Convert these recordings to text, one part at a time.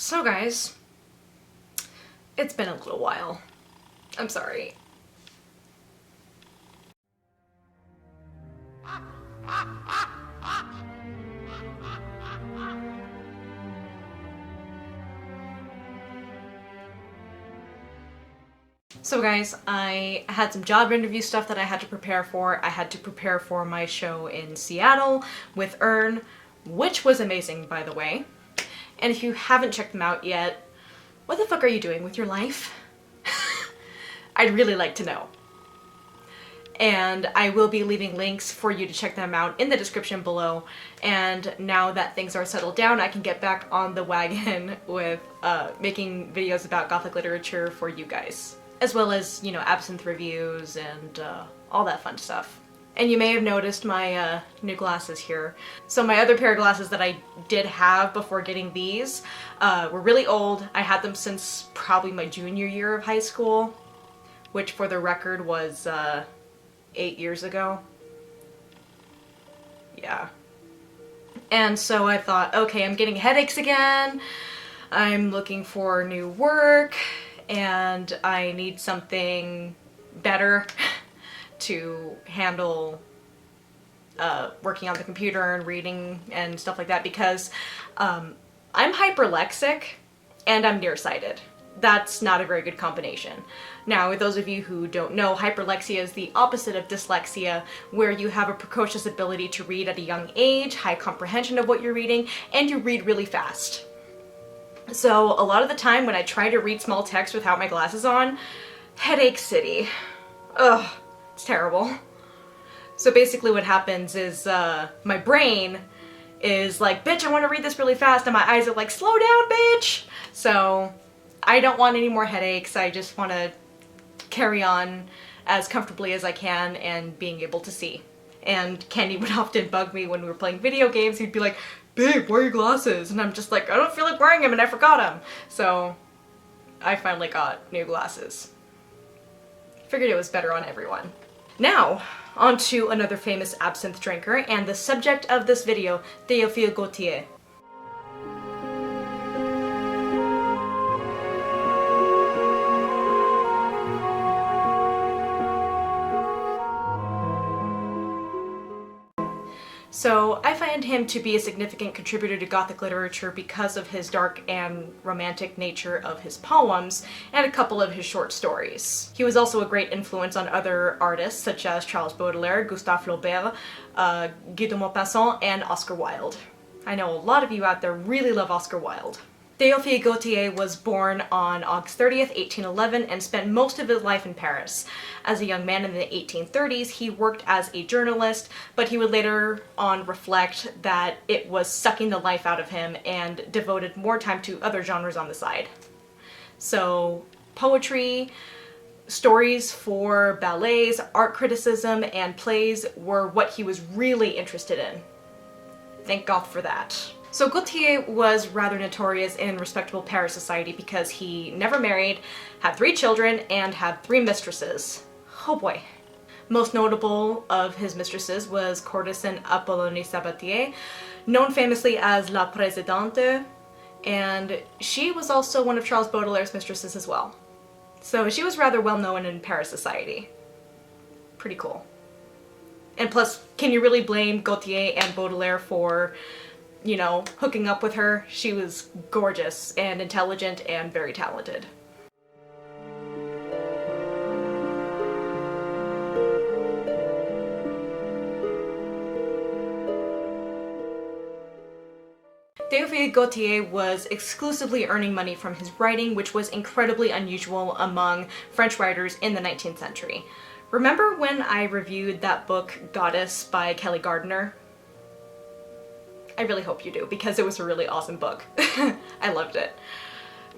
So guys, it's been a little while. I'm sorry. So guys, I had some job interview stuff that I had to prepare for. I had to prepare for my show in Seattle with Earn, which was amazing, by the way. And if you haven't checked them out yet, what the fuck are you doing with your life? I'd really like to know. And I will be leaving links for you to check them out in the description below. And now that things are settled down, I can get back on the wagon with making videos about Gothic literature for you guys. As well as, you know, absinthe reviews and all that fun stuff. And you may have noticed my new glasses here. So my other pair of glasses that I did have before getting these were really old. I had them since probably my junior year of high school, which for the record was 8 years ago. Yeah. And so I thought, okay, I'm getting headaches again. I'm looking for new work. And I need something better to handle working on the computer and reading and stuff like that, because I'm hyperlexic and I'm nearsighted. That's not a very good combination. Now, those of you who don't know, hyperlexia is the opposite of dyslexia, where you have a precocious ability to read at a young age, high comprehension of what you're reading, and you read really fast. So a lot of the time when I try to read small text without my glasses on, headache city. Ugh, it's terrible. So basically what happens is my brain is like, bitch, I want to read this really fast, and my eyes are like, slow down, bitch! So I don't want any more headaches. I just want to carry on as comfortably as I can and being able to see. And Kenny would often bug me when we were playing video games. He'd be like, babe, wear your glasses. And I'm just like, I don't feel like wearing them and I forgot them. So I finally got new glasses. Figured it was better on everyone. Now, on to another famous absinthe drinker and the subject of this video, Théophile Gautier. So I find him to be a significant contributor to Gothic literature because of his dark and romantic nature of his poems and a couple of his short stories. He was also a great influence on other artists such as Charles Baudelaire, Gustave Flaubert, Guy de Maupassant, and Oscar Wilde. I know a lot of you out there really love Oscar Wilde. Théophile Gautier was born on August 30th, 1811, and spent most of his life in Paris. As a young man in the 1830s, he worked as a journalist, but he would later on reflect that it was sucking the life out of him and devoted more time to other genres on the side. So, poetry, stories for ballets, art criticism, and plays were what he was really interested in. Thank God for that. So Gautier was rather notorious in respectable Paris society because he never married, had 3 children, and had 3 mistresses. Oh boy. Most notable of his mistresses was courtesan Apollonie Sabatier, known famously as La Présidente, and she was also one of Charles Baudelaire's mistresses as well. So she was rather well known in Paris society. Pretty cool. And plus, can you really blame Gautier and Baudelaire for, you know, hooking up with her? She was gorgeous and intelligent and very talented. Théophile Gautier was exclusively earning money from his writing, which was incredibly unusual among French writers in the 19th century. Remember when I reviewed that book, Goddess by Kelly Gardner? I really hope you do, because it was a really awesome book. I loved it.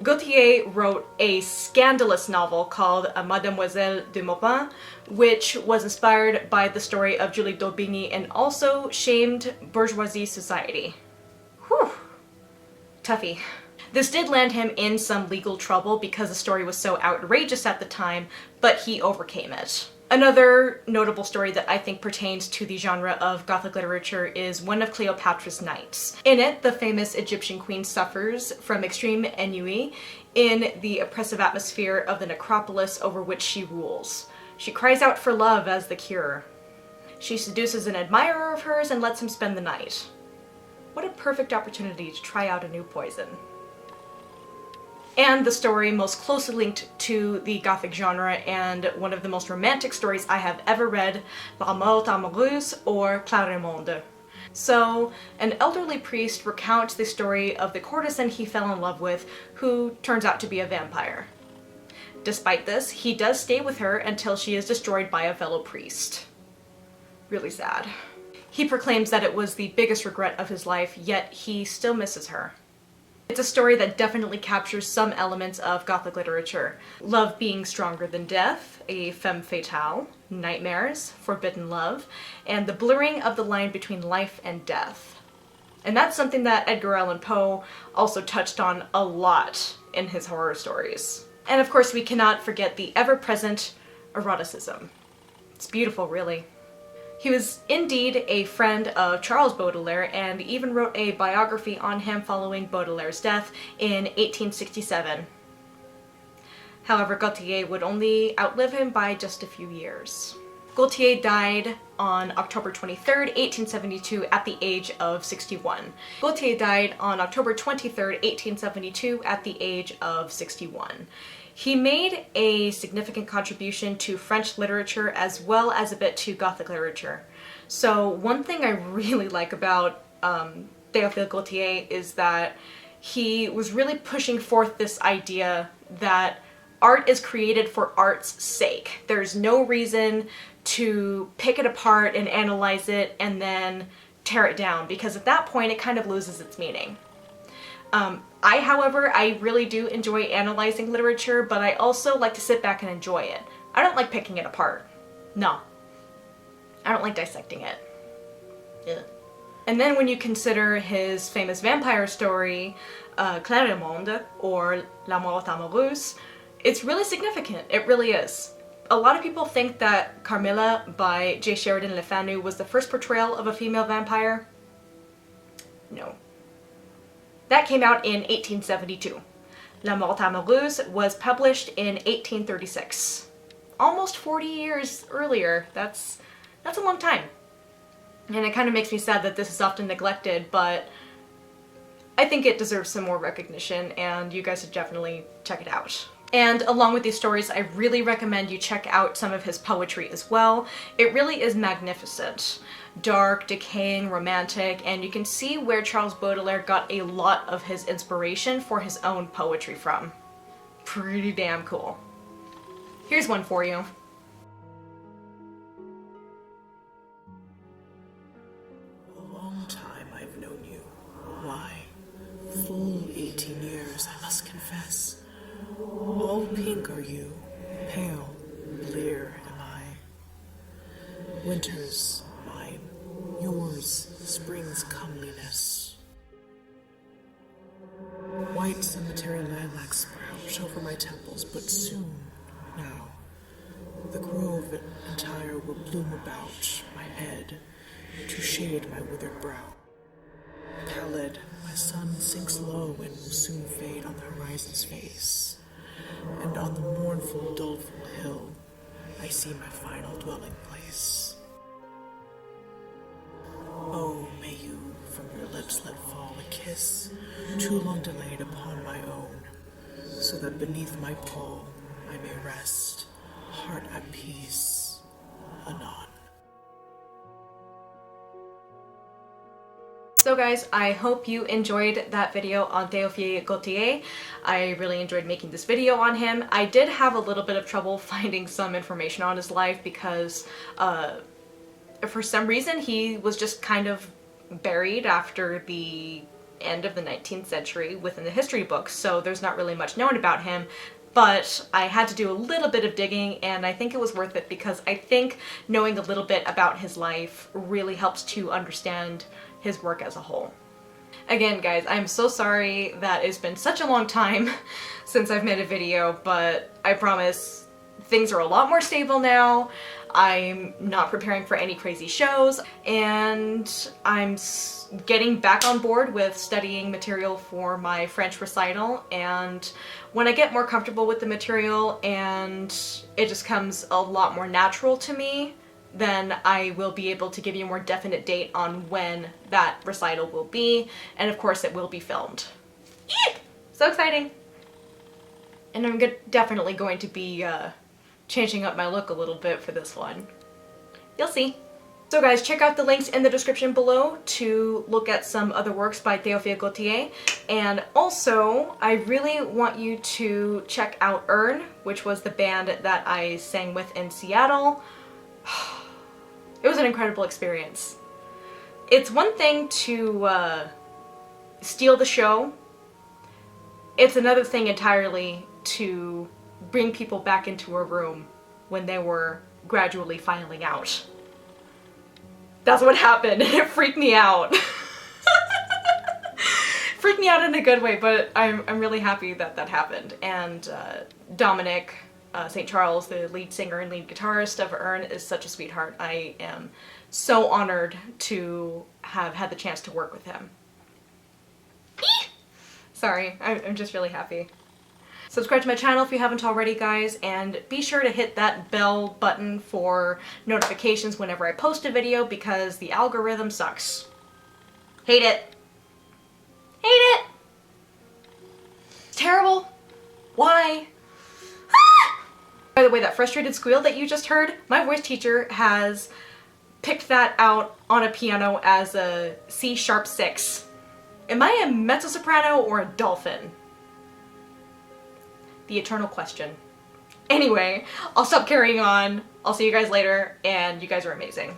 Gautier wrote a scandalous novel called Mademoiselle de Maupin, which was inspired by the story of Julie d'Aubigny and also shamed bourgeoisie society. Whew. Toughie. This did land him in some legal trouble because the story was so outrageous at the time, but he overcame it. Another notable story that I think pertains to the genre of Gothic literature is one of Cleopatra's Nights. In it, the famous Egyptian queen suffers from extreme ennui in the oppressive atmosphere of the necropolis over which she rules. She cries out for love as the cure. She seduces an admirer of hers and lets him spend the night. What a perfect opportunity to try out a new poison. And the story most closely linked to the Gothic genre and one of the most romantic stories I have ever read, La Morte Amoureuse or Clarimonde. So, an elderly priest recounts the story of the courtesan he fell in love with, who turns out to be a vampire. Despite this, he does stay with her until she is destroyed by a fellow priest. Really sad. He proclaims that it was the biggest regret of his life, yet he still misses her. It's a story that definitely captures some elements of Gothic literature. Love being stronger than death, a femme fatale, nightmares, forbidden love, and the blurring of the line between life and death. And that's something that Edgar Allan Poe also touched on a lot in his horror stories. And of course we cannot forget the ever-present eroticism. It's beautiful, really. He was indeed a friend of Charles Baudelaire and even wrote a biography on him following Baudelaire's death in 1867. However, Gautier would only outlive him by just a few years. Gautier died on October 23rd, 1872 at the age of 61. Gautier died on October 23rd, 1872 at the age of 61. He made a significant contribution to French literature as well as a bit to Gothic literature. So one thing I really like about Théophile Gautier is that he was really pushing forth this idea that art is created for art's sake. There's no reason to pick it apart and analyze it and then tear it down, because at that point it kind of loses its meaning. However, I really do enjoy analyzing literature, but I also like to sit back and enjoy it. I don't like picking it apart. No. I don't like dissecting it. Ugh. And then when you consider his famous vampire story, Clarimonde, or La Morte Amoureuse, it's really significant. It really is. A lot of people think that Carmilla by J. Sheridan Le Fanu was the first portrayal of a female vampire. No. That came out in 1872. La Morte Amoureuse was published in 1836. Almost 40 years earlier. That's a long time. And it kind of makes me sad that this is often neglected, but I think it deserves some more recognition, and you guys should definitely check it out. And along with these stories, I really recommend you check out some of his poetry as well. It really is magnificent. Dark, decaying, romantic, and you can see where Charles Baudelaire got a lot of his inspiration for his own poetry from. Pretty damn cool. Here's one for you. A long time I've known you. Why? Full 18 years, I must confess. All pink are you, pale, blear am I. Winter's mine, yours, spring's comeliness. White cemetery lilacs sprout over my temples, but soon, now, the grove entire will bloom about my head to shade my withered brow. Pallid, my sun sinks low and will soon fade on the horizon's face. And on the mournful, doleful hill, I see my final dwelling place. Oh, may you from your lips let fall a kiss, too long delayed upon my own, so that beneath my pall I may rest, heart at peace, anon. So guys, I hope you enjoyed that video on Théophile Gautier. I really enjoyed making this video on him. I did have a little bit of trouble finding some information on his life because for some reason he was just kind of buried after the end of the 19th century within the history books, so there's not really much known about him. But I had to do a little bit of digging, and I think it was worth it because I think knowing a little bit about his life really helps to understand his work as a whole. Again, guys, I'm so sorry that it's been such a long time since I've made a video, but I promise things are a lot more stable now. I'm not preparing for any crazy shows, and I'm getting back on board with studying material for my French recital, and when I get more comfortable with the material and it just comes a lot more natural to me, then I will be able to give you a more definite date on when that recital will be, and of course it will be filmed. Eek! So exciting! And I'm definitely going to be changing up my look a little bit for this one. You'll see. So guys, check out the links in the description below to look at some other works by Théophile Gautier. And also, I really want you to check out Earn, which was the band that I sang with in Seattle. It was an incredible experience. It's one thing to steal the show. It's another thing entirely to bring people back into a room when they were gradually filing out. That's what happened, and it freaked me out. Freaked me out in a good way, but I'm really happy that that happened. And Dominic St. Charles, the lead singer and lead guitarist of Earn, is such a sweetheart. I am so honored to have had the chance to work with him. Sorry, I'm just really happy. Subscribe to my channel if you haven't already, guys, and be sure to hit that bell button for notifications whenever I post a video, because the algorithm sucks. Hate it. Hate it! It's terrible. Why? Ah! By the way, that frustrated squeal that you just heard, my voice teacher has picked that out on a piano as a C#6. Am I a mezzo-soprano or a dolphin? The eternal question. Anyway, I'll stop carrying on. I'll see you guys later, and you guys are amazing.